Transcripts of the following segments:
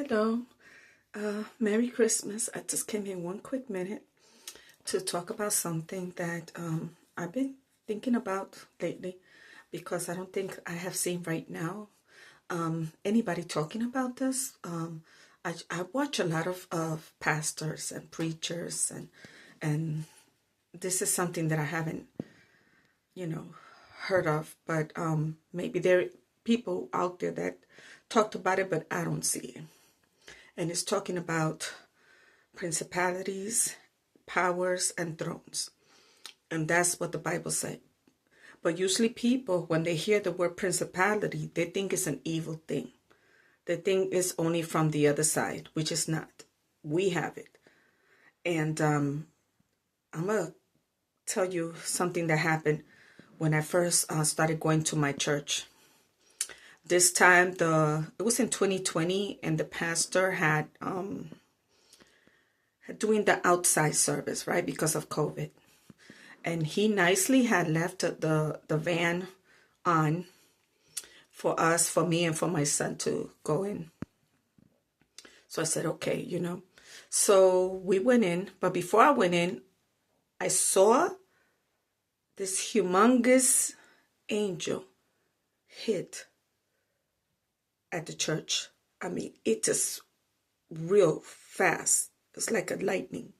Hello, Merry Christmas. I just came in one quick minute to talk about something that I've been thinking about lately because I don't think I have seen right now anybody talking about this. I watch a lot of pastors and preachers and this is something that I haven't, you know, heard of, but maybe there are people out there that talked about it, but I don't see it. And it's talking about principalities, powers, and thrones. And that's what the Bible said. But usually people, when they hear the word principality, they think it's an evil thing. They think it's only from the other side, which is not. We have it. And I'm going to tell you something that happened when I first started going to my church. This time, it was in 2020, and the pastor had doing the outside service, right, because of COVID. And he nicely had left the van on for us, for me, and for my son to go in. So I said, okay, So we went in, but before I went in, I saw this humongous angel hit at the church. I mean, it just real fast. It's like a lightning.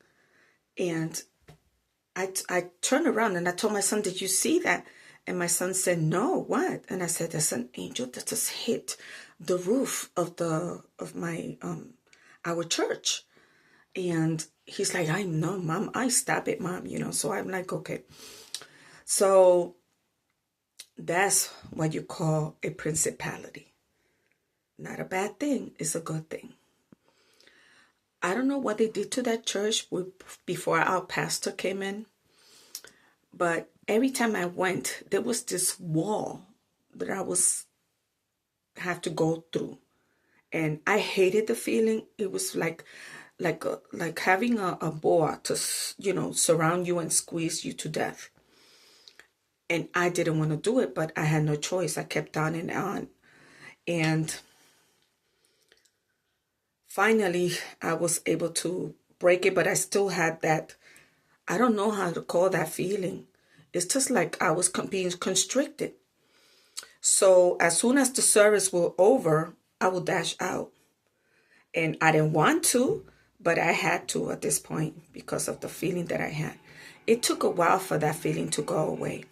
And I turned around and I told my son, did you see that? And my son said, no, what? And I said, there's an angel that just hit the roof of my our church. And he's like, I know, Mom, I stop it, Mom, So I'm like, okay. So that's what you call a principality. Not a bad thing. It's a good thing. I don't know what they did to that church before our pastor came in. But every time I went, there was this wall that I have to go through. And I hated the feeling. It was like having a boa to, surround you and squeeze you to death. And I didn't want to do it, but I had no choice. I kept on and on. And finally, I was able to break it, but I still had that, I don't know how to call that feeling. It's just like I was being constricted. So as soon as the service was over, I would dash out. And I didn't want to, but I had to at this point because of the feeling that I had. It took a while for that feeling to go away.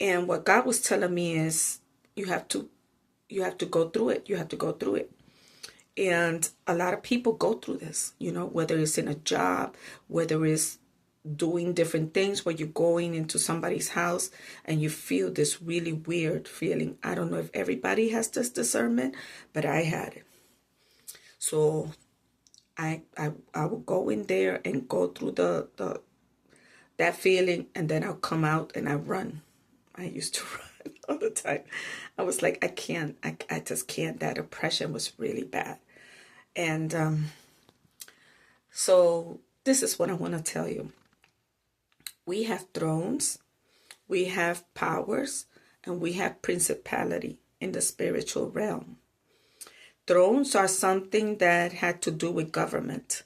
And what God was telling me is you have to go through it. You have to go through it. And a lot of people go through this, whether it's in a job, whether it's doing different things where you're going into somebody's house and you feel this really weird feeling. I don't know if everybody has this discernment, but I had it. So I will go in there and go through that feeling, and then I'll come out and I run. I used to run all the time. I was like, I just can't. That oppression was really bad. And so this is what I want to tell you. We have thrones, we have powers, and we have principality in the spiritual realm. Thrones are something that had to do with government.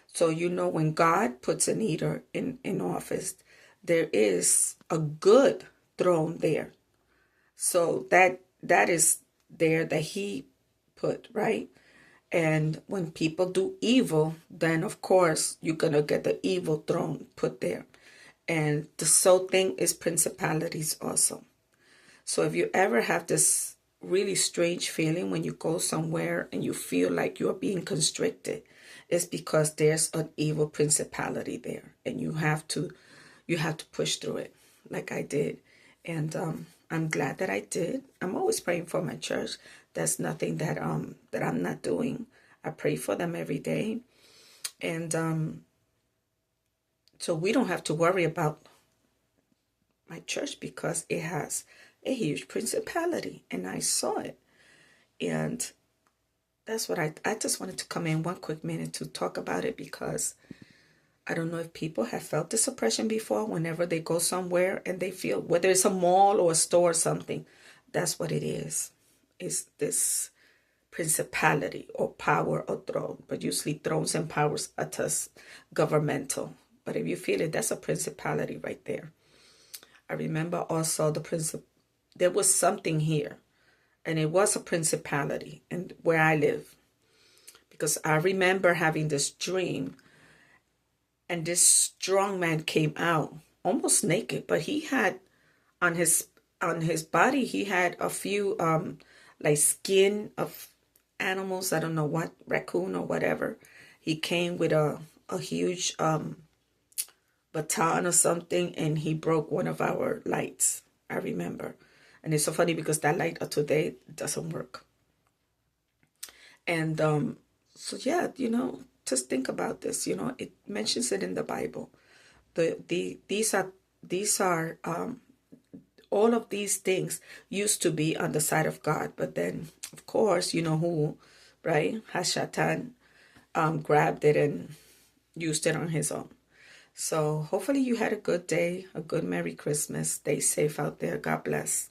So when God puts a leader in office, there is a good throne there. So that is there that he put, right? And when people do evil, then of course you're going to get the evil throne put there. And the same thing is principalities also. So if you ever have this really strange feeling when you go somewhere and you feel like you're being constricted, it's because there's an evil principality there. And you have to push through it like I did. And I'm glad that I did. I'm always praying for my church. That's nothing that I'm not doing. I pray for them every day. And so we don't have to worry about my church because it has a huge principality. And I saw it. And that's what I just wanted to come in one quick minute to talk about it, because I don't know if people have felt this oppression before whenever they go somewhere and they feel, whether it's a mall or a store or something, that's what it is. It's this principality or power or throne, but usually thrones and powers are just governmental. But if you feel it, that's a principality right there. I remember also there was something here, and it was a principality and where I live, because I remember having this dream, and this strong man came out almost naked, but he had on his body he had a few like skin of animals. I don't know what, raccoon or whatever. He came with a huge baton or something, and he broke one of our lights. I remember. And it's so funny because that light today doesn't work. And so yeah, just think about this. It mentions it in the Bible. These are all of these things used to be on the side of God, but then of course who, right? Hashatan grabbed it and used it on his own. So hopefully you had a good day, a good Merry Christmas. Stay safe out there. God bless.